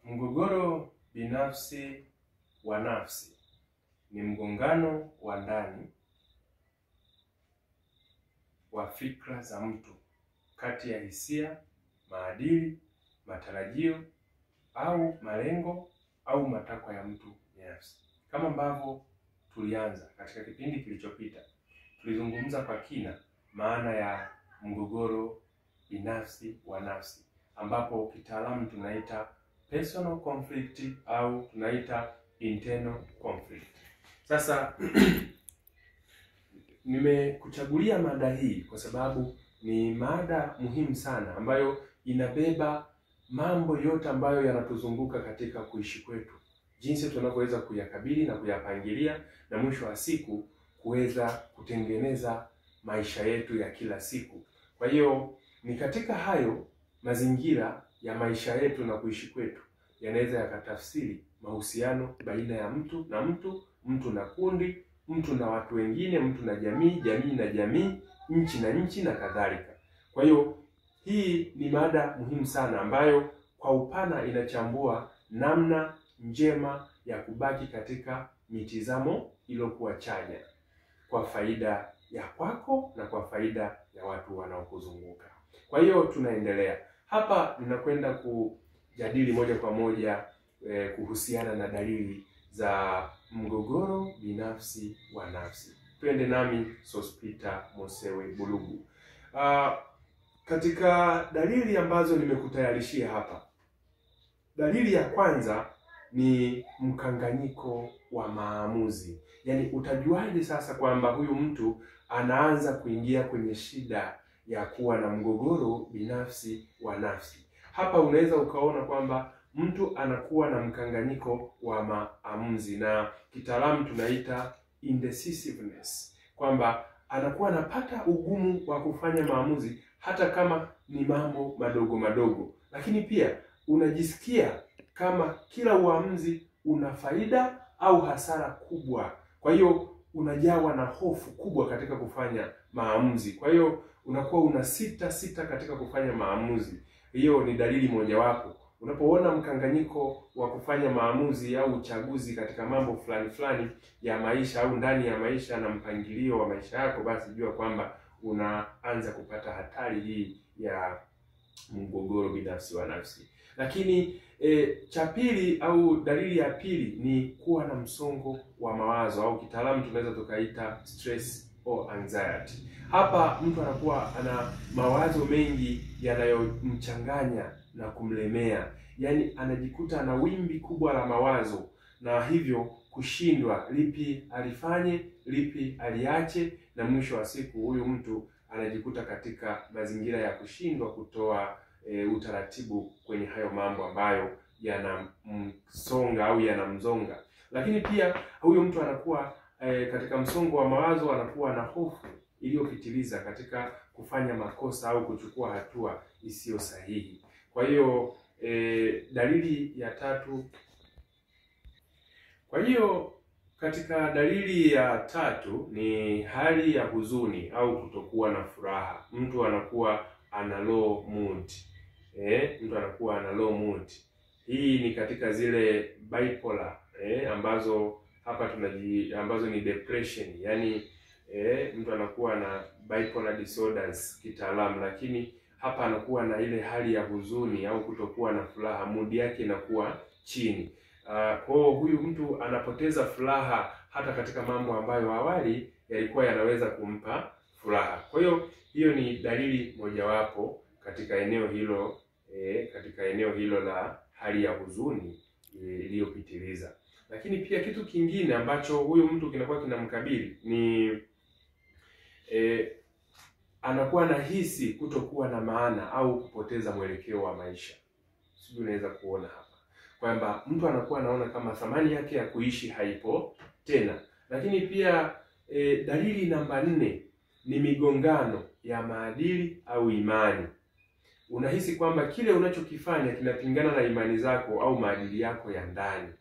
Mgogoro binafsi wa nafsi ni mgongano wa ndani wa fikra za mtu kati ya hisia, maadili, matarajio au malengo au matakwa ya mtu binafsi. Kama ambavyo tulianza katika kipindi kilichopita, tulizungumza kwa kina maana ya mgogoro binafsi wa nafsi, ambapo kitaalamu tunaita personal conflict au tunaita internal conflict. Sasa nimekuchagulia mada hii kwa sababu ni mada muhimu sana ambayo inabeba mambo yote ambayo yanatuzunguka katika kuishi kwetu, jinsi tunavyoweza kuyakabili na kuyapangilia, na mwisho wa siku kuweza kutengeneza maisha yetu ya kila siku. Kwa hiyo ni katika hayo mazingira ya maisha yetu na kuishi kwetu yanaweza yakatafsiri mahusiano baina ya mtu na mtu, mtu na kundi, mtu na watu wengine, mtu na jamii, jamii na jamii, nchi na nchi na kadhalika. Kwa hiyo hii ni mada muhimu sana ambayo kwa upana inachambua namna njema ya kubaki katika mitizamo iliyokuwa chanya kwa faida ya kwako na kwa faida ya watu wanaokuzunguka. Kwa hiyo tunaendelea. Hapa ninakwenda kujadili moja kwa moja kuhusiana na dalili za mgogoro binafsi wa nafsi. Twende nami Sospeter Mosewe Bulugu. Katika dalili ambazo nimekutayarishia hapa, dalili ya kwanza ni mkanganyiko wa maamuzi. Yaani utajuaje sasa kwamba huyu mtu anaanza kuingia kwenye shida ya kuwa na mgogoro binafsi wa nafsi? Hapa unaweza ukaona kwamba mtu anakuwa na mkanganyiko wa maamuzi, na kitaalamu tunaita indecisiveness, kwamba anakuwa anapata ugumu wa kufanya maamuzi hata kama ni mambo madogo madogo, lakini pia unajisikia kama kila uamuzi una faida au hasara kubwa. Kwa hiyo unajawa na hofu kubwa katika kufanya maamuzi. Kwa hiyo unakuwa una sita katika kufanya maamuzi. Hiyo ni dalili mojawapo. Unapoona mkanganyiko wa kufanya maamuzi au uchaguzi katika mambo fulani ya maisha au ndani ya maisha na mpangilio wa maisha yako, basi jua kwamba unaanza kupata hatari hii ya mgogoro binafsi wa nafsi. Lakini cha pili au dalili ya pili ni kuwa na msongo wa mawazo au kitaalamu tunaweza tukaita stress or anxiety. Hapa mtu anakuwa ana mawazo mengi yanayomchanganya na kumlemea. Yaani anajikuta ana wimbi kubwa la mawazo, na hivyo kushindwa lipi alifanye, lipi aliache, na mwisho wa siku huyu mtu anajikuta katika mazingira ya kushindwa kutoa utaratibu kwenye hayo mambo ambayo yanamsonga au yanamzonga. Lakini pia huyu mtu anakuwa katika msongo wa mawazo, anakuwa na hofu iliyopitiliza katika kufanya makosa au kuchukua hatua isiyo sahihi. Kwa hiyo dalili ya tatu. Kwa hiyo katika dalili ya tatu ni hali ya huzuni au kutokuwa na furaha. Mtu anakuwa ana low mood. Mtu anakuwa ana low mood. Hii ni katika zile bipolar ambazo hapa ambazo ni depression. Yaani mtu anakuwa na bipolar disorders kitaalamu, lakini hapa anakuwa na ile hali ya huzuni au kutokuwa na furaha, mood yake inakuwa chini. Kwa hiyo huyu mtu anapoteza furaha hata katika mambo ambayo awali yalikuwa yanaweza kumpa furaha. Kwa hiyo hiyo ni dalili mojawapo katika eneo hilo la hali ya huzuni iliyopitiliza. Lakini pia kitu kingine ambacho huyu mtu kinakuwa kinamkabili ni anakuwa anahisi kutokuwa na maana au kupoteza mwelekeo wa maisha. Sijui unaweza kuona hapa kwamba mtu anakuwa anaona kama thamani yake ya kuishi haipo tena. Lakini pia dalili namba 4 ni migongano ya maadili au imani. Unahisi kwamba kile unachokifanya kinapingana na imani zako au maadili yako ya ndani.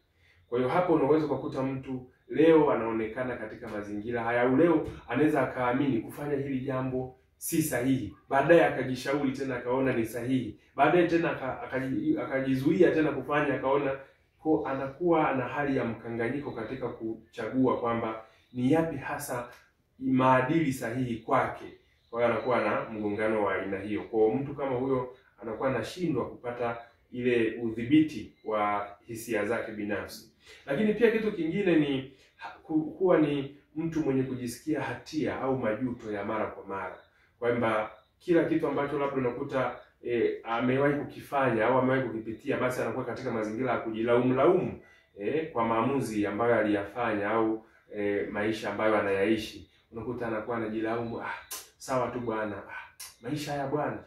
Kwa hiyo hapo unaweza kukuta mtu leo anaonekana katika mazingira haya, au leo anaweza akaamini kufanya hili jambo si sahihi, baadaye akajishauri tena akaona ni sahihi, baadaye tena akajizuia tena kufanya, akaona. Kwa anakuwa ana hali ya mkanganyiko katika kuchagua kwamba ni yapi hasa maadili sahihi kwake. Kwa hiyo anakuwa na mgongano wa aina hiyo. Kwa mtu kama huyo anakuwa anashindwa kupata ile udhibiti wa hisia zake binafsi. Lakini pia kitu kingine ni kuwa ni mtu mwenye kujisikia hatia au majuto ya mara kwa mara, kwamba kila kitu ambacho labda unakuta amewahi kukifanya au amewahi kukipitia, basi anakuwa katika mazingira ya kujilaumu kwa maamuzi ambayo aliyafanya au maisha ambayo anayaishi. Unakuta anakuwa anajilaumu, sawa tu bwana, maisha haya bwana,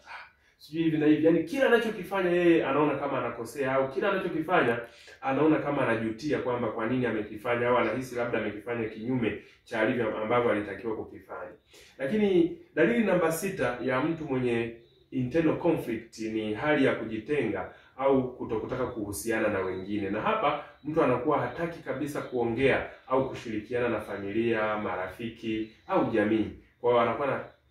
sijui hivi na hivi. Yaani kila anachokifanya yeye anaona kama anakosea, au kila anachokifanya anaona kama anajutia kwamba kwa nini amekifanya, au anahisi labda amekifanya kinyume cha alivyo ambavyo alitakiwa kukifanya. Lakini dalili namba 6 ya mtu mwenye internal conflict ni hali ya kujitenga au kutokutaka kuhusiana na wengine. Na hapa mtu anakuwa hataki kabisa kuongea au kushirikiana na familia, marafiki au jamii. Kwa hiyo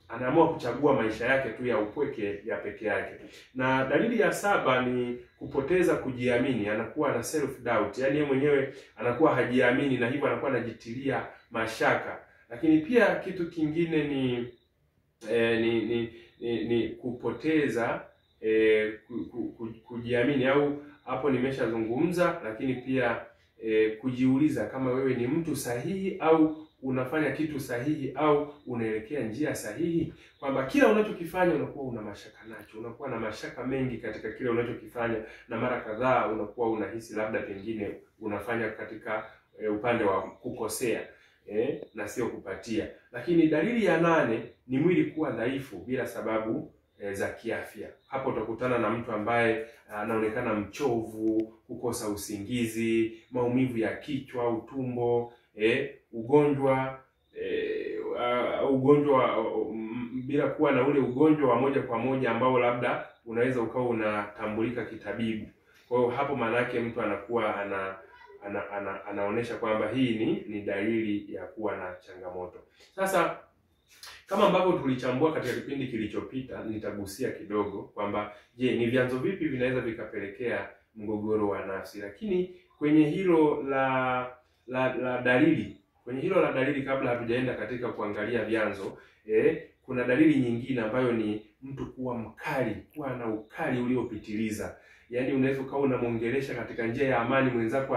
anaamua kuchagua maisha yake tu ya upweke ya peke yake. Na dalili ya 7 ni kupoteza kujiamini, anakuwa na self doubt, yaani yeye mwenyewe anakuwa hajiamini na hivyo anakuwa anajitilia mashaka. Lakini pia kitu kingine ni kupoteza kujiamini, au hapo nimeshazungumza. Lakini pia kujiuliza kama wewe ni mtu sahihi au unafanya kitu sahihi au unaelekea njia sahihi, kwamba kila unachokifanya unakuwa una mashaka nacho, unakuwa na mashaka mengi katika kile unachokifanya, na mara kadhaa unakuwa unahisi labda pengine unafanya katika upande wa kukosea na sio kupatia. Lakini dalili ya 8 ni mwili kuwa dhaifu bila sababu za kiafya. Hapo utakutana na mtu ambaye anaonekana mchovu, kukosa usingizi, maumivu ya kichwa au tumbo, ugonjwa bila kuwa na ule ugonjwa wa moja kwa moja ambao labda unaweza ukawa unatambulika kitabibu. Kwa hiyo hapo maana yake mtu anakuwa anaonesha kwamba hii ni dalili ya kuwa na changamoto. Sasa kama ambavyo tulichambua katika kipindi kilichopita, nitagusia kidogo kwamba je, ni vyanzo vipi vinaweza vikapelekea mgogoro wa nafsi. Lakini kwenye hilo la dalili, kabla hatujaenda katika kuangalia vyanzo, kuna dalili nyingine ambayo ni mtu kuwa mkali, kuwa na ukali uliopitiliza. Yaani unaweza ukawa unamuongelesha katika njia ya amani, mwenzako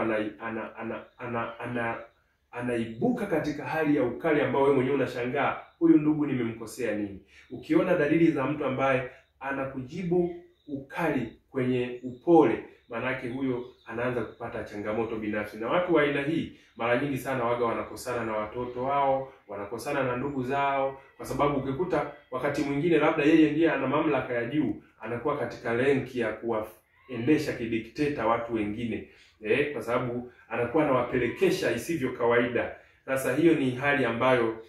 anaibuka katika hali ya ukali ambao wewe mwenyewe unashangaa, huyu ndugu nimemkosea nini? Ukiona dalili za mtu ambaye anakujibu ukali kwenye upole, manake huyo anaanza kupata changamoto binafsi. Na watu wa aina hii mara nyingi sana waga wanakosana na watoto wao, wanakosana na ndugu zao, kwa sababu ukikuta wakati mwingine labda yeye ndiye ana mamlaka ya juu, anakuwa katika renki ya kuwaendesha kidikteta watu wengine, kwa sababu anakuwa anawapelekesha isivyo kawaida. Sasa hiyo ni hali ambayo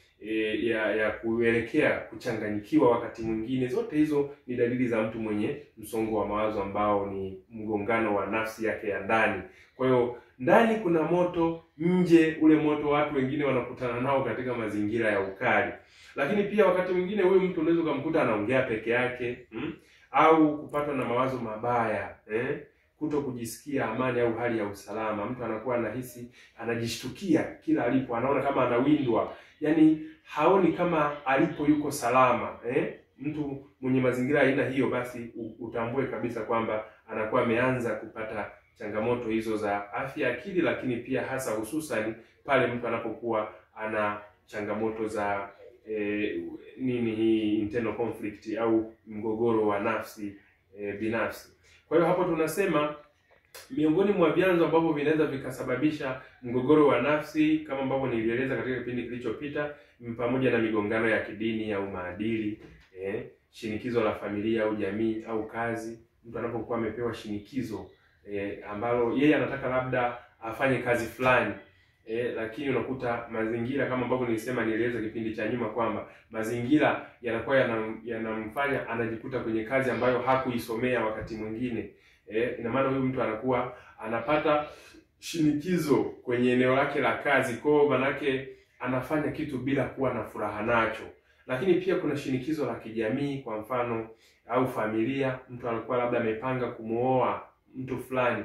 ya kuelekea kuchanganyikiwa wakati mwingine. Zote hizo ni dalili za mtu mwenye msongo wa mawazo ambao ni mgongano wa nafsi yake ya ndani. Kwa hiyo ndani kuna moto, nje ule moto watu wengine wanakutana nao katika mazingira ya ukali. Lakini pia wakati mwingine huyu mtu unaweza kumkuta anaongea peke yake, au kupatwa na mawazo mabaya, kuto kujisikia amani au hali ya usalama. Mtu anakuwa anahisi anajishtukia kila alipo, anaona kama anawindwa, yaani haoni kama alipo yuko salama. Mtu mwenye mazingira aina hiyo, basi utambue kabisa kwamba anakuwa ameanza kupata changamoto hizo za afya akili, lakini pia hasa hususan pale mtu anapokuwa ana changamoto za hii internal conflict au mgogoro wa nafsi binafsi. Kwa hiyo hapo tunasema miongoni mwa vyanzo ambavyo vinaweza vikasababisha mgogoro wa nafsi, kama ambavyo nilieleza katika kipindi kilichopita, ni pamoja na migongano ya kidini au maadili, shinikizo la familia au jamii au kazi. Mtu anapokuwa amepewa shinikizo ambalo yeye anataka labda afanye kazi fulani, lakini unakuta mazingira, kama ambavyo nieleza kipindi cha nyuma, kwamba mazingira yanakuwa yanamfanya anajikuta kwenye kazi ambayo hakuisomea wakati mwingine. Ina maana huyu mtu anakuwa anapata shinikizo kwenye eneo lake la kazi, kwa manake anafanya kitu bila kuwa na furaha nacho. Lakini pia kuna shinikizo la kijamii, kwa mfano au familia, mtu anakuwa labda amepanga kumuoa mtu fulani,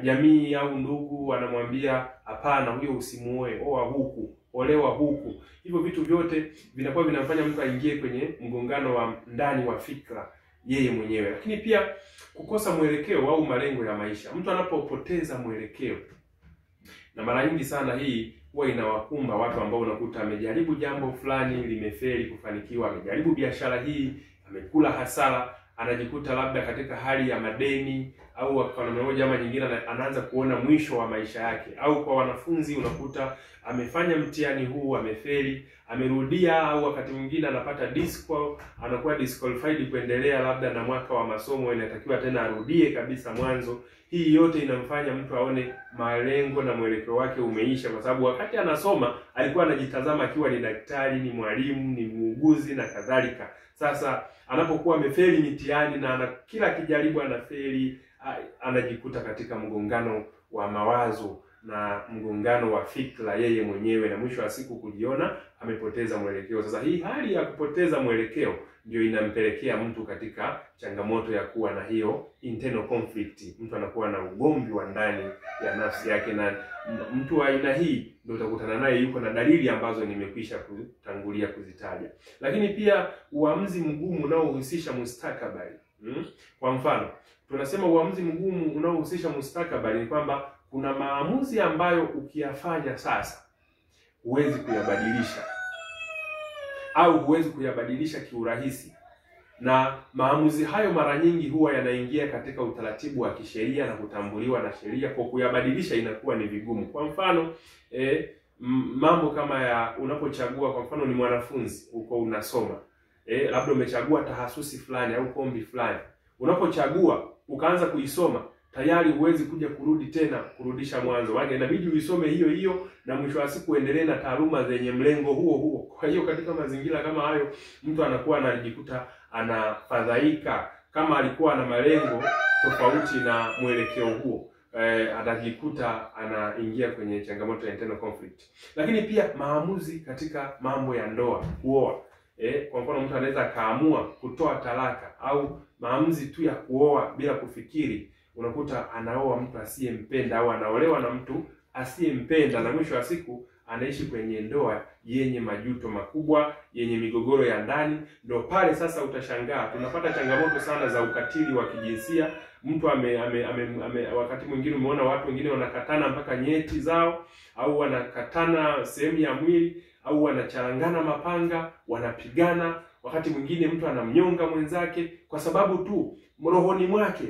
jamii au ndugu wanamwambia hapana, huyo usimuoe, oa huku, olewa huku. Hivyo vitu vyote vinakuwa vinamfanya mtu aingie kwenye mgongano wa ndani wa fikra yeye mwenyewe. Lakini pia kukosa mwelekeo au malengo ya maisha. Mtu anapopoteza mwelekeo, na mara nyingi sana hii huwa inawakumba watu ambao unakuta amejaribu jambo fulani limefeli kufanikiwa, amejaribu biashara hii amekula hasara, anajikuta labda katika hali ya madeni, au kwa namna moja ama nyingine anaanza kuona mwisho wa maisha yake. Au kwa wanafunzi unakuta amefanya mtihani huu amefeli, amerudia, au wakati mwingine anapata anakuwa disqualified kuendelea labda na mwaka wa masomo, inatakiwa tena arudie kabisa mwanzo. Hii yote inamfanya mtu aone malengo na mwelekeo wake umeisha, kwa sababu wakati anasoma alikuwa anajitazama akiwa ni daktari, ni mwalimu, ni muuguzi na kadhalika. Sasa anapokuwa amefeli mitihani na kila kijaribu anafeli, anajikuta katika mgongano wa mawazo na mgongano wa fikra yeye mwenyewe, na mwisho wa siku kujiona amepoteza mwelekeo. Sasa hii hali ya kupoteza mwelekeo ndio inampelekea mtu katika changamoto ya kuwa na hiyo internal conflict. Mtu anakuwa na ugomvi wa ndani ya nafsi yake, na mtu wa aina hii ndio utakutana naye yuko na dalili ambazo nimekwisha kutangulia kuzitaja. Lakini pia uamuzi mgumu unaohusisha mustakabali. Kwa mfano, tunasema uamuzi mgumu unaohusisha mustakabali ni kwamba kuna maamuzi ambayo ukiyafanya sasa huwezi kuyabadilisha, au huwezi kuyabadilisha kiurahisi, na maamuzi hayo mara nyingi huwa yanaingia katika utaratibu wa kisheria na kutambuliwa na sheria. Kwa kuyabadilisha inakuwa ni vigumu. Kwa mfano mambo kama ya unapochagua, kwa mfano ni mwanafunzi uko unasoma, labda umechagua tahasusi fulani au kombi fulani, unapochagua ukaanza kuisoma tayari huwezi kuja kurudi tena kurudisha mwanzo wake, inabidi uisome hiyo hiyo na mwisho wa siku uendelee na taaluma zenye mlengo huo huo. Kwa hiyo katika mazingira kama hayo mtu anakuwa anajikuta anafadhaika, kama alikuwa na malengo tofauti na mwelekeo huo, atajikuta anaingia kwenye changamoto ya internal conflict. Lakini pia maamuzi katika mambo ya ndoa, kuoa. Kwa mfano mtu anaweza akaamua kutoa talaka, au maamuzi tu ya kuoa bila kufikiri. Unakuta anaoa mtu asiyempenda au anaolewa na mtu asiyempenda, na mwisho wa siku anaishi kwenye ndoa yenye majuto makubwa, yenye migogoro ya ndani. Ndio pale sasa utashangaa tunapata changamoto sana za ukatili wa kijinsia. Mtu wakati mwingine umeona watu wengine wanakatana mpaka nyeti zao, au wanakatana sehemu ya mwili, au wanacharangana mapanga, wanapigana. Wakati mwingine mtu anamnyonga mwenzake kwa sababu tu rohoni mwake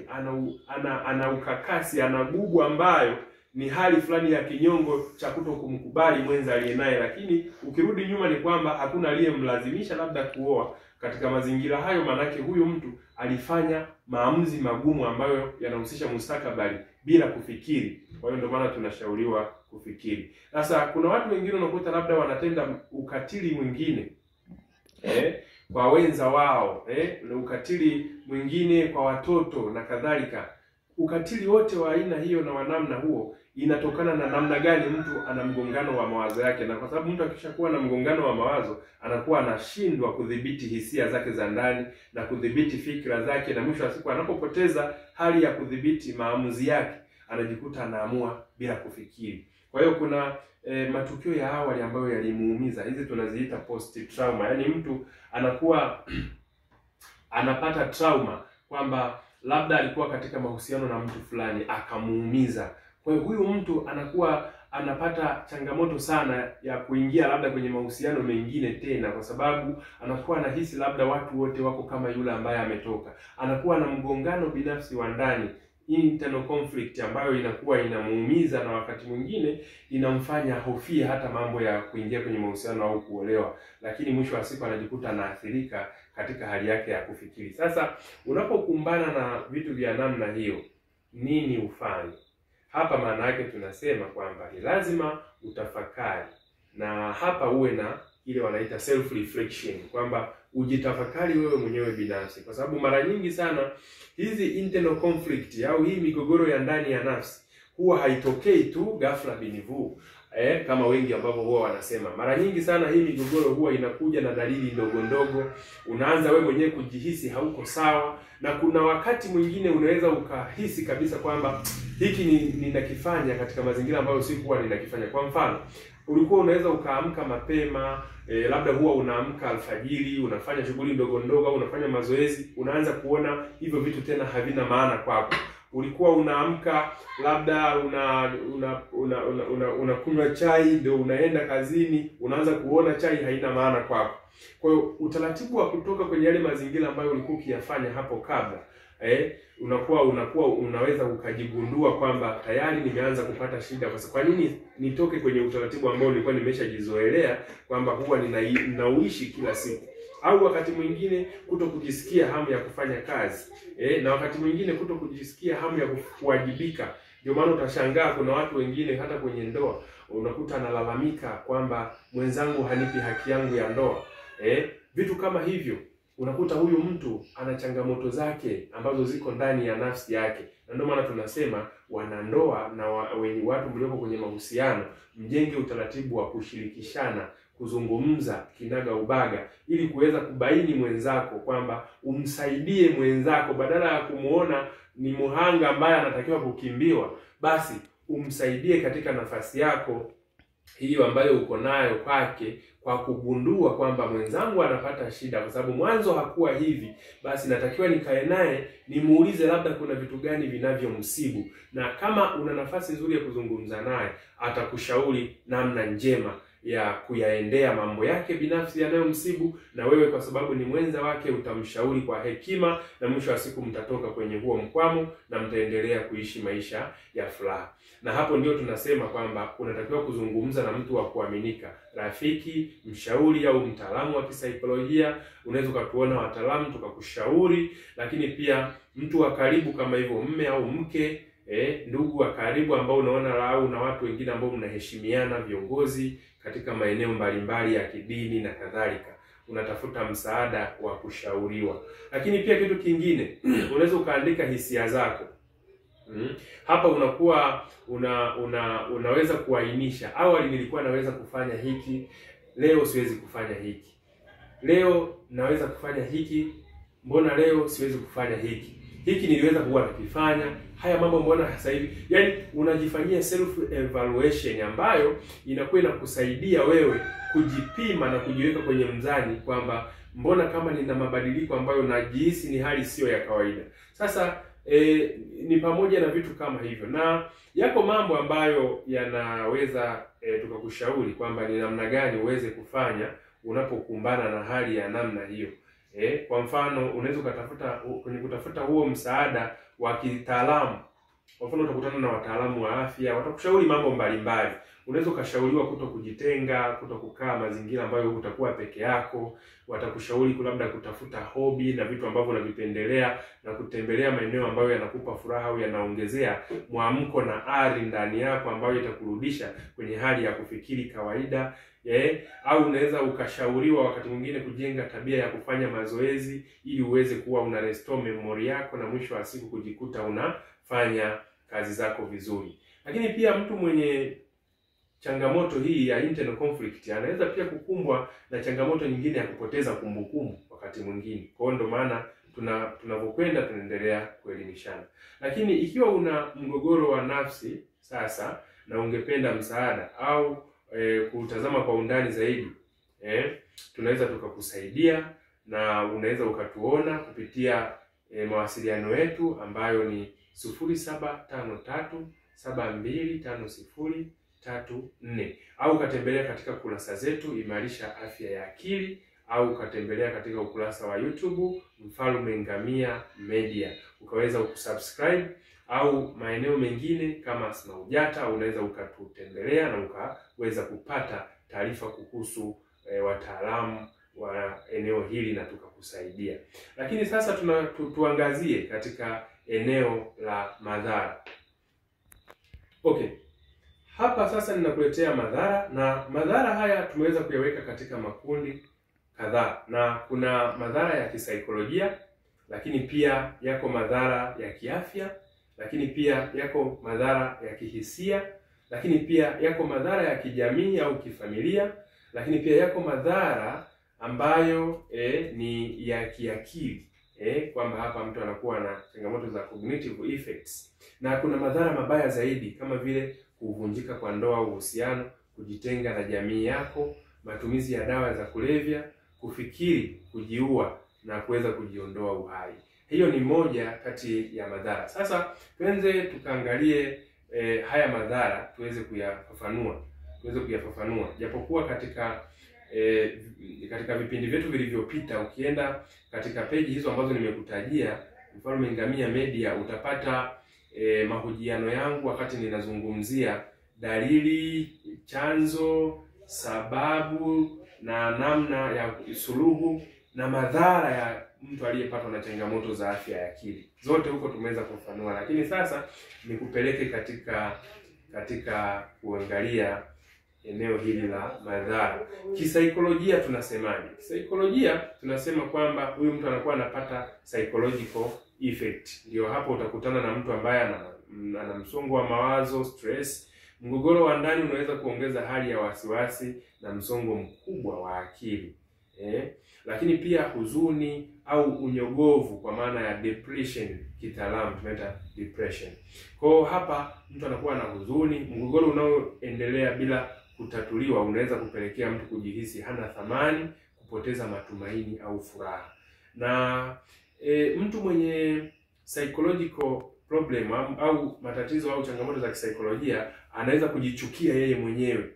ana ukakasi, ana gugu ambayo ni hali fulani ya kinyongo cha kutokumkubali mwenza aliye naye. Lakini ukirudi nyuma ni kwamba hakuna aliyemlazimisha labda kuoa. Katika mazingira hayo manake huyu mtu alifanya maamuzi magumu ambayo yanahusisha mustakabali bila kufikiri. Kwa hiyo ndio maana tunashauriwa kufikiri. Sasa kuna watu wengine unakuta labda wanatenda ukatili mwingine kwa wenza wao, na ukatili mwingine kwa watoto na kadhalika. Ukatili wote wa aina hiyo na wa namna huo inatokana na namna gani mtu ana mgongano wa mawazo yake. Na kwa sababu mtu akishakuwa na mgongano wa mawazo anakuwa anashindwa kudhibiti hisia zake za ndani na kudhibiti fikra zake, na mwisho wa siku anapopoteza hali ya kudhibiti maamuzi yake anajikuta anaamua bila kufikiri. Kwa hiyo kuna matukio ya awali ambayo yalimuumiza, hizi tunaziita post trauma. Yaani mtu anakuwa anapata trauma kwamba labda alikuwa katika mahusiano na mtu fulani akamuumiza. Kwa hiyo huyu mtu anakuwa anapata changamoto sana ya kuingia labda kwenye mahusiano mengine tena, kwa sababu anakuwa anahisi labda watu wote wako kama yule ambaye ametoka. Anakuwa na mgongano binafsi wa ndani, internal conflict, ambayo inakuwa inamuumiza na wakati mwingine inamfanya hofie hata mambo ya kuingia kwenye mahusiano au kuolewa, lakini mwisho wa siku anajikuta anaathirika katika hali yake ya kufikiri. Sasa unapokumbana na vitu vya namna hiyo, nini ufanye? Hapa maana yake tunasema kwamba ni lazima utafakari, na hapa uwe na ile wanaita self reflection, kwamba ujitafakari wewe mwenyewe binafsi, kwa sababu mara nyingi sana hizi internal conflict au hii migogoro ya ndani ya nafsi huwa haitokei tu ghafla binivu. kama wengi ambao huwa wanasema. Mara nyingi sana hii migogoro huwa inakuja na dalili ndogo ndogo. Unaanza wewe mwenyewe kujihisi hauko sawa, na kuna wakati mwingine unaweza ukahisi kabisa kwamba hiki ninakifanya katika mazingira ambayo sikuwa ninakifanya. Kwa mfano, ulikuwa unaweza ukaamka mapema, labda huwa unaamka alfajiri, unafanya shughuli ndogo ndogo au unafanya mazoezi, unaanza kuona hivyo vitu tena havina maana kwako. Ulikuwa unaamka labda unakunywa chai ndio unaenda kazini, unaanza kuona chai haina maana kwako. Kwa hiyo utaratibu wa kutoka kwenye yale mazingira ambayo ulikuwa ukiyafanya hapo kabla, unaweza ukajigundua kwamba tayari nimeanza kupata shida. Kwa nini nitoke kwenye utaratibu ambao nilikuwa nimeshajizoelea kwamba huwa ninauishi kila siku? Au wakati mwingine kuto kujisikia hamu ya kufanya kazi, na wakati mwingine kuto kujisikia hamu ya kuwajibika. Ndio maana utashangaa kuna watu wengine hata kwenye ndoa unakuta analalamika kwamba mwenzangu hanipi haki yangu ya ndoa. Vitu kama hivyo, unakuta huyu mtu ana changamoto zake ambazo ziko ndani ya nafsi yake. Na ndio maana tunasema wanandoa na watu mlioko kwenye mahusiano, mjenge utaratibu wa kushirikishana, kuzungumza kinaga ubaga, ili kuweza kubaini mwenzako, kwamba umsaidie mwenzako badala ya kumuona ni muhanga ambaye anatakiwa kukimbiwa. Basi umsaidie katika nafasi yako hiyo ambayo uko nayo kwake, kwa kugundua kwamba mwenzangu anapata shida kwa sababu mwanzo hakuwa hivi, basi natakiwa nikae naye nimuulize labda kuna vitu gani vinavyomsibu, na kama una nafasi nzuri ya kuzungumza naye atakushauri namna njema ya kuyaendea mambo yake binafsi yanayomsibu, na wewe kwa sababu ni mwenza wake utamshauri kwa hekima, na mwisho wa siku mtatoka kwenye huo mkwamo na mtaendelea kuishi maisha ya furaha. Na hapo ndio tunasema kwamba unatakiwa kuzungumza na mtu wa kuaminika, rafiki, mshauri au mtaalamu wa kisaikolojia. Unaweza ukatuona wataalamu tukakushauri, lakini pia mtu wa karibu kama hivyo mme au mke, ndugu wa karibu ambao unaona, au na watu wengine ambao mnaheshimiana, viongozi katika maeneo mbalimbali ya kidini na kadhalika. Unatafuta msaada wa kushauriwa. Lakini pia kitu kingine, unaweza ukaandika hisia zako. Hapa unakuwa unaweza kuainisha, awali nilikuwa naweza kufanya hiki, leo siwezi kufanya hiki. Leo naweza kufanya hiki, mbona leo siwezi kufanya hiki? Hiki niliweza kuwa nakifanya, haya mambo mbona sasa hivi? Yaani unajifanyia self evaluation ambayo inakuwa inakusaidia wewe kujipima na kujiweka kwenye mzani kwamba mbona kama nina mabadiliko ambayo najihisi ni hali sio ya kawaida. Sasa ni pamoja na vitu kama hivyo, na yako mambo ambayo yanaweza tukakushauri kwamba ni namna gani uweze kufanya unapokumbana na hali ya namna hiyo. Kwa mfano unaweza kutafuta huo msaada wa kitaalamu. Kwa mfano utakutana na wataalamu wa afya, watakushauri mambo mbalimbali. Unaweza ukashauriwa kuto kujitenga, kuto kukaa mazingira ambayo utakuwa peke yako. Watakushauri labda kutafuta hobi na vitu ambavyo unavipendelea, na kutembelea maeneo ambayo yanakupa furaha au yanaongezea mwamko na ari ndani yako, ambayo itakurudisha kwenye hali ya kufikiri kawaida. Au unaweza ukashauriwa wakati mwingine kujenga tabia ya kufanya mazoezi ili uweze kuwa una restore memory yako, na mwisho wa siku kujikuta unafanya kazi zako vizuri. Lakini pia mtu mwenye changamoto hii ya internal conflict anaweza pia kukumbwa na changamoto nyingine ya kupoteza kumbukumbu wakati mwingine. Kwa hiyo ndio maana tunavyokwenda tunaendelea kuelimishana. Lakini ikiwa una mgogoro wa nafsi sasa na ungependa msaada au kutazama kwa undani zaidi, tunaweza tukakusaidia, na unaweza ukatuona kupitia mawasiliano yetu ambayo ni 0753725034, au ukatembelea katika kurasa zetu Imarisha Afya ya Akili, au ukatembelea katika ukurasa wa YouTube Mfalme Ngamia Media ukaweza kusubscribe, au maeneo mengine kama Smaujata unaweza ukatutembelea na ukaweza kupata taarifa kuhusu wataalamu wa eneo hili na tukakusaidia. Lakini sasa tuangazie katika eneo la madhara. Okay. Hapa sasa ninakuletea madhara, na madhara haya tumeweza kuyaweka katika makundi kadhaa, na kuna madhara ya kisaikolojia, lakini pia yako madhara ya kiafya, lakini pia yako madhara ya kihisia, lakini pia yako madhara ya kijamii au kifamilia, lakini pia yako madhara ambayo ni ya kiakili, kwamba hapa mtu anakuwa na changamoto za cognitive effects, na kuna madhara mabaya zaidi kama vile kuvunjika kwa ndoa au uhusiano, kujitenga na jamii yako, matumizi ya dawa za kulevya, kufikiri kujiua na kuweza kujiondoa uhai. Hiyo ni moja kati ya madhara. Sasa tuanze tukaangalie haya madhara tuweze kuyafafanua. Japokuwa katika vipindi vyetu vilivyopita, ukienda katika peji hizo ambazo nimekutajia, Mfalme Ngamia Media, utapata mahojiano yangu wakati ninazungumzia dalili, chanzo, sababu na namna ya suluhu na madhara ya mtu aliyepatwa na changamoto za afya ya akili. Zote huko tumeweza kufafanua, lakini sasa nikupeleke katika kuangalia eneo hili la madhara. Kisaikolojia tunasemaje? Kisaikolojia tunasema kwamba huyu mtu anakuwa anapata psychological effect. Ndio hapo utakutana na mtu ambaye ana msongo wa mawazo, stress. Mgogoro wa ndani unaweza kuongeza hali ya wasiwasi na msongo mkubwa wa akili. Lakini pia huzuni au unyogovu, kwa maana ya depression, kitaalamu tunaita depression. Kwa hapa mtu anakuwa na huzuni. Mgogoro unaoendelea bila kutatuliwa unaweza kupelekea mtu kujihisi hana thamani, kupoteza matumaini au furaha. Na mtu mwenye psychological problem au matatizo au changamoto za kisaikolojia anaweza kujichukia yeye mwenyewe,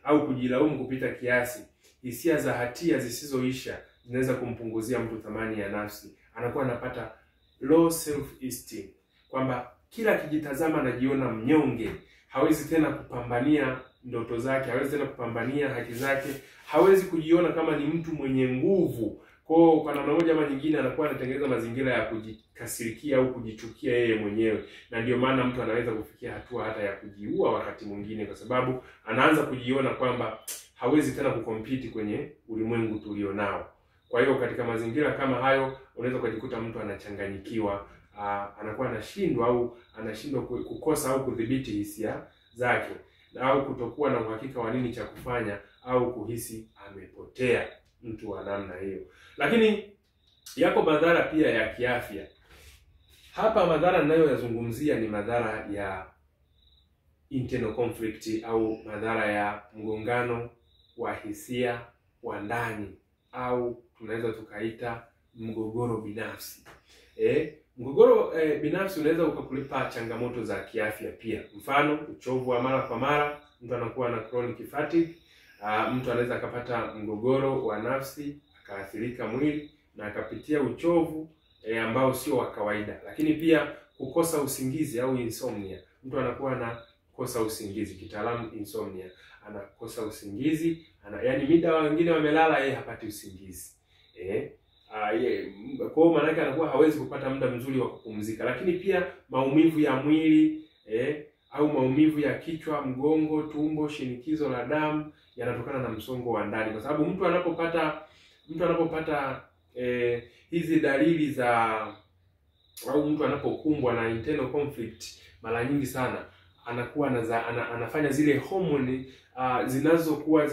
au kujilaumu kupita kiasi. Hisia za hatia zisizoisha zinaweza kumpunguzia mtu thamani ya nafsi. Anakuwa anapata low self esteem, kwamba kila akijitazama anajiona mnyonge, hawezi tena kupambania ndoto zake, hawezi tena kupambania haki zake, hawezi kujiona kama ni mtu mwenye nguvu. Kwa namna moja ama nyingine anakuwa anatengeneza mazingira ya kujikasirikia au kujichukia yeye mwenyewe, na ndio maana mtu anaweza kufikia hatua hata ya kujiua wakati mwingine, kwa sababu anaanza kujiona kwamba hawezi tena kukompiti kwenye ulimwengu tulionao. Kwa hiyo katika mazingira kama hayo unaweza kujikuta mtu anachanganyikiwa, anakuwa anashindwa kukosa au kudhibiti hisia zake, au kutokuwa na uhakika wa nini cha kufanya, au kuhisi amepotea, mtu wa namna hiyo. Lakini yako madhara pia ya kiafya. Hapa madhara ninayoyazungumzia ni madhara ya internal conflict au madhara ya mgongano wa hisia wa ndani, au tunaweza tukaita mgogoro binafsi. Mgogoro binafsi unaweza ukakulipa changamoto za kiafya pia. Mfano, uchovu wa mara kwa mara, mtu anakuwa na chronic fatigue. Mtu anaweza akapata mgogoro wa nafsi, akaathirika mwili na akapitia uchovu ambao sio wa kawaida. Lakini pia kukosa usingizi au insomnia. Mtu anakuwa na kosa usingizi, kitaalamu insomnia. Anakosa usingizi, yaani mida wengine wamelala, yeye hapati usingizi. Kwa maana yake anakuwa hawezi kupata muda mzuri wa kupumzika. Lakini pia maumivu ya mwili, au maumivu ya kichwa, mgongo, tumbo, shinikizo la damu yanatokana na msongo wa ndani. Kwa sababu mtu anapopata hizi dalili au mtu anapokumbwa na internal conflict, mara nyingi sana anakuwa anafanya zile homoni zinazokuwa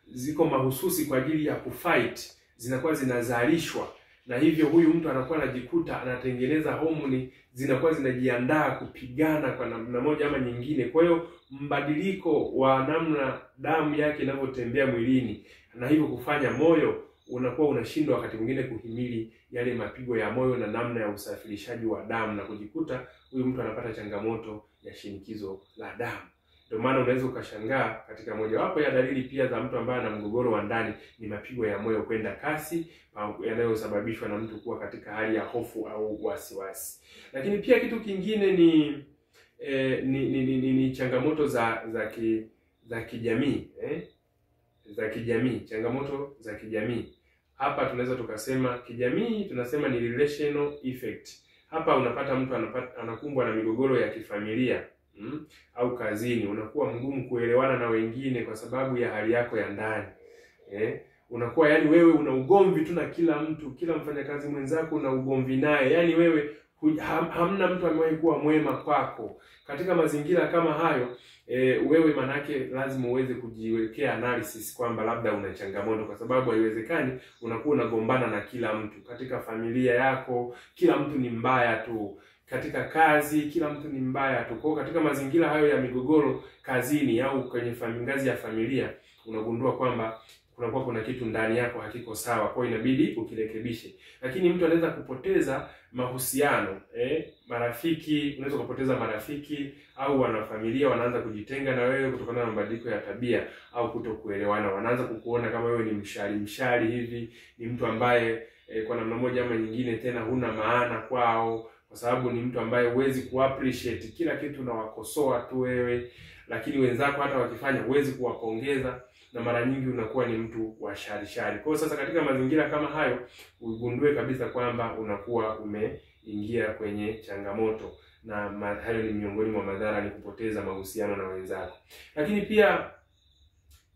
ziko mahususi kwa ajili ya kufight, zinakuwa zinazalishwa, na hivyo huyu mtu anakuwa anajikuta anatengeneza homoni zinakuwa zinajiandaa kupigana kwa namna moja ama nyingine. Kwa hiyo mbadiliko wa namna damu yake inavyotembea mwilini, na hivyo kufanya moyo unakuwa unashindwa wakati mwingine kuhimili yale mapigo ya moyo na namna ya usafirishaji wa damu, na kujikuta huyu mtu anapata changamoto ya shinikizo la damu. Ndio maana unaweza ukashangaa katika mojawapo ya dalili pia za mtu ambaye ana mgogoro wa ndani ni mapigo ya moyo kwenda kasi, yanayosababishwa na mtu kuwa katika hali ya hofu au wasiwasi. Lakini pia kitu kingine ni changamoto za kijamii, changamoto za kijamii. Hapa tunaweza tukasema kijamii, tunasema ni relational effect. Hapa unapata mtu anakumbwa na migogoro ya kifamilia, au kazini. Unakuwa mgumu kuelewana na wengine kwa sababu ya hali yako ya ndani. Unakuwa wewe una ugomvi tu na kila mtu, kila mfanyakazi mwenzako una ugomvi naye. Wewe hamna mtu amewahi kuwa mwema kwako. Katika mazingira kama hayo, wewe manake lazima uweze kujiwekea analysis kwamba labda una changamoto, kwa sababu haiwezekani unakuwa unagombana na kila mtu. Katika familia yako kila mtu ni mbaya tu, katika kazi kila mtu ni mbaya tu. Kwa katika mazingira hayo ya migogoro kazini au kwenye ngazi ya familia, unagundua kwamba kunakuwa kuna kitu ndani yako hakiko sawa, kwa inabidi ukirekebishe. Lakini mtu anaweza kupoteza mahusiano, marafiki, unaweza kupoteza marafiki au wanafamilia wanaanza kujitenga na wewe kutokana na mabadiliko ya tabia au kutokuelewana. Wanaanza kukuona kama wewe ni mshari hivi, ni mtu ambaye kwa namna moja ama nyingine tena huna maana kwao, kwa sababu ni mtu ambaye huwezi kuappreciate kila kitu na wakosoa tu wewe, lakini wenzako hata wakifanya huwezi kuwapongeza, na mara nyingi unakuwa ni mtu wa shari. Kwa sasa katika mazingira kama hayo, ugundue kabisa kwamba unakuwa umeingia kwenye changamoto, na hayo ni miongoni mwa madhara, ni kupoteza mahusiano na wenzako. Lakini pia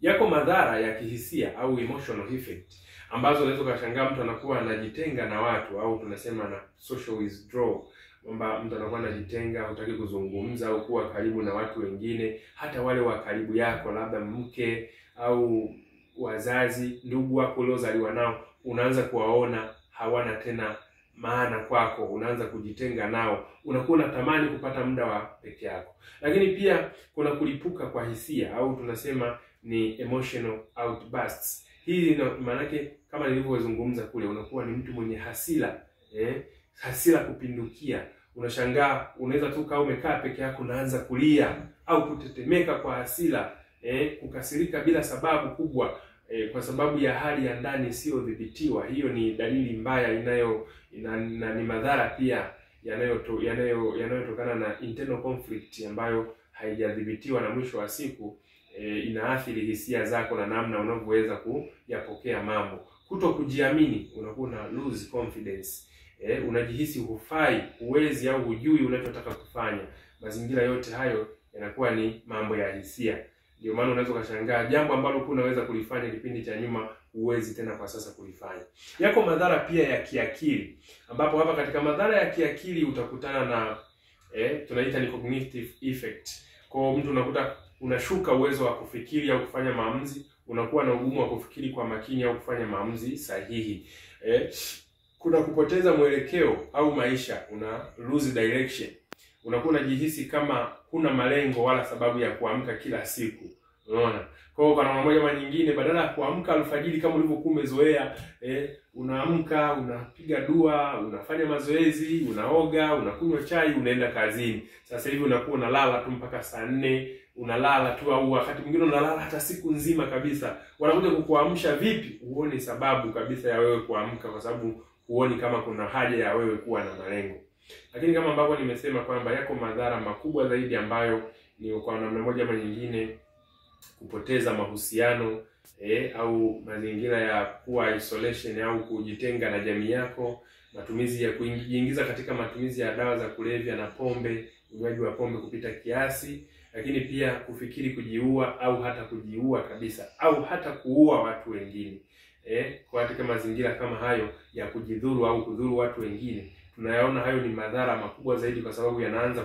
yako madhara ya kihisia au emotional effect ambazo unaweza kushangaa mtu anakuwa anajitenga na watu, au tunasema na social withdrawal, kwamba mtu anakuwa anajitenga, hutaki kuzungumza au kuwa karibu na watu wengine, hata wale wa karibu yako, labda mke au wazazi, ndugu wako uliozaliwa nao, unaanza kuwaona hawana tena maana kwako, unaanza kujitenga nao, unakuwa unatamani kupata muda wa peke yako. Lakini pia kuna kulipuka kwa hisia au tunasema ni emotional outbursts. Hii maana yake kama nilivyozungumza kule, unakuwa ni mtu mwenye hasira, hasira kupindukia. Unashangaa unaweza tu kama umekaa peke yako unaanza kulia au kutetemeka kwa hasira, kukasirika bila sababu kubwa, kwa sababu ya hali ya ndani isiyodhibitiwa. Hiyo ni dalili mbaya ni madhara pia yanayotokana na internal conflict ambayo haijadhibitiwa, na mwisho wa siku inaathiri hisia zako na namna unavyoweza kuyapokea mambo. Kuto kujiamini, unakuwa na lose confidence, unajihisi hufai, huwezi au hujui unachotaka kufanya. Mazingira yote hayo yanakuwa ni mambo ya hisia. Ndio maana unaweza kushangaa jambo ambalo unaweza kulifanya kipindi cha nyuma huwezi tena kwa sasa kulifanya. Yako madhara pia ya kiakili, ambapo hapa katika madhara ya kiakili utakutana na tunaita ni cognitive effect. Kwa mtu unakuta unashuka uwezo wa kufikiri au kufanya maamuzi, unakuwa na ugumu wa kufikiri kwa makini au kufanya maamuzi sahihi. Kuna kupoteza mwelekeo au maisha, una lose direction. Unakuwa unajihisi kama huna malengo wala sababu ya kuamka kila siku. Unaona? Kwa hiyo kwa namna moja ama nyingine, badala ya kuamka alfajiri kama ulivyokuwa umezoea, unaamka, unapiga dua, unafanya mazoezi, unaoga, unakunywa chai, unaenda kazini. Sasa hivi unakuwa unalala tu mpaka saa 4, unalala tu, au wakati mwingine unalala hata siku nzima kabisa. Wanakuja kukuamsha vipi? Uone sababu kabisa ya wewe kuamka, kwa sababu huoni kama kuna haja ya wewe kuwa na malengo. Lakini kama ambavyo nimesema kwamba yako madhara makubwa zaidi ambayo ni kwa namna moja ama nyingine kupoteza mahusiano, au mazingira ya kuwa isolation au kujitenga na jamii yako, matumizi ya kujiingiza katika matumizi ya dawa za kulevya na pombe, unywaji wa pombe kupita kiasi, lakini pia kufikiri kujiua au hata kujiua kabisa au hata kuua watu wengine. Kwa katika mazingira kama hayo ya kujidhuru au kudhuru watu wengine, tunayaona hayo ni madhara makubwa zaidi, kwa sababu yanaanza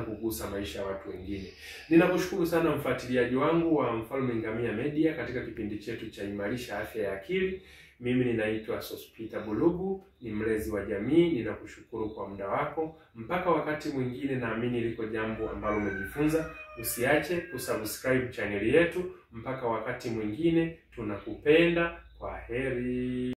kugusa maisha ya watu wengine. Ninakushukuru sana mfuatiliaji wangu wa Mfalme Ngamia Media katika kipindi chetu cha Imarisha Afya ya Akili. Mimi ninaitwa Sospeter Bulugu, ni mlezi wa jamii. Ninakushukuru kwa muda wako. Mpaka wakati mwingine, naamini liko jambo ambalo umejifunza. Usiache kusubscribe channel yetu. Mpaka wakati mwingine, tunakupenda. Kwa heri.